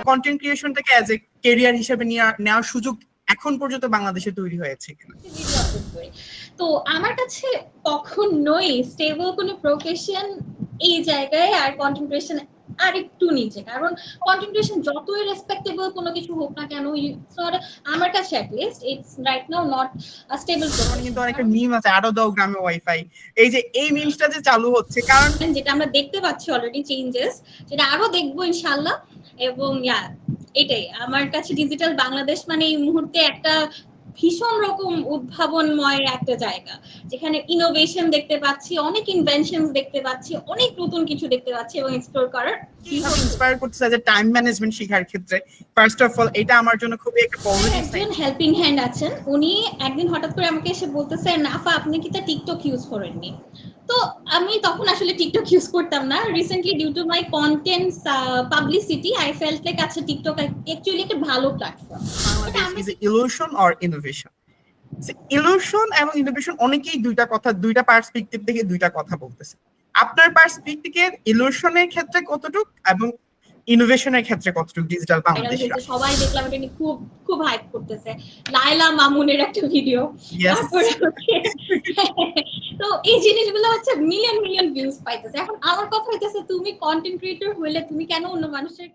Content ক্রিয়েশনটাকে as a career হিসেবে নেওয়ার সুযোগ এখন পর্যন্ত বাংলাদেশে তৈরি হয়েছে কিনা? তো আমার কাছে কখনোই স্টেবল কোনো প্রফেশন এই জায়গায় আর কন্টেন্ট ক্রিয়েশন আর একটু নিচে, কারণ কন্টেন্ট ক্রিয়েশন যতই রেসপেক্টেবল কোনো কিছু হোক না কেন, আমার কাছে at least it's right now not a stable profession. কিন্তু অনেকটা মিম আছে, আরো দাও গ্রামে ওয়াইফাই, এই যে এই মিমসটা যে চালু হচ্ছে, কারণ যেটা আমরা দেখতে পাচ্ছি অলরেডি চেঞ্জেস, যেটা আরো দেখবো ইনশাআল্লাহ। এবং এটাই আমার কাছে ডিজিটাল বাংলাদেশ মানে এই মুহূর্তে একটা ভীষণ রকম উদ্ভাবনময় একটা জায়গা, যেখানে ইনোভেশন দেখতে পাচ্ছি, অনেক ইনভেনশনস দেখতে পাচ্ছি, অনেক নতুন কিছু দেখতে পাচ্ছি এবং এক্সপ্লোর করার ইন্সপায়ার করতেছে যে টাইম ম্যানেজমেন্ট শেখার ক্ষেত্রে। ফার্স্ট অফ অল এটা আমার জন্য খুবই একটা পজিটিভ সাইন। একজন হেল্পিং হ্যান্ড আছেন, উনি একদিন হঠাৎ করে আমাকে এসে বলতেছেন, নাফা আপনি কি তা টিকটক ইউজ করেননি? তো আমি তখন আসলে টিকটক ইউজ করতাম না। Recently due to my content publicity I felt like আচ্ছা টিকটক অ্যাকচুয়ালি একটা ভালো platform. Is illusion or innovation? Illusion এবং ইনোভেশন অনেকেই দুইটা পার্সপেক্টিভ থেকে দুইটা কথা বলতেছে। আপনার পার্সপেক্টিভে ইলুশনের ক্ষেত্রে কতটুকু এবং ইনোভেশনের ক্ষেত্রে কতটুকু ডিজিটাল বাংলাদেশ? সবাই দেখলাম এটা নিয়ে খুব খুব হাইপ করতেছে, লায়লা মামুনের একটা ভিডিও, তারপরে তো এই জিনিসগুলো হচ্ছে মিলিয়ন মিলিয়ন ভিউজ পাইতেছে। এখন আমার কথা হইতেছে তুমি কন্টেন্ট ক্রিয়েটর হইলে তুমি কেন অন্য মানুষের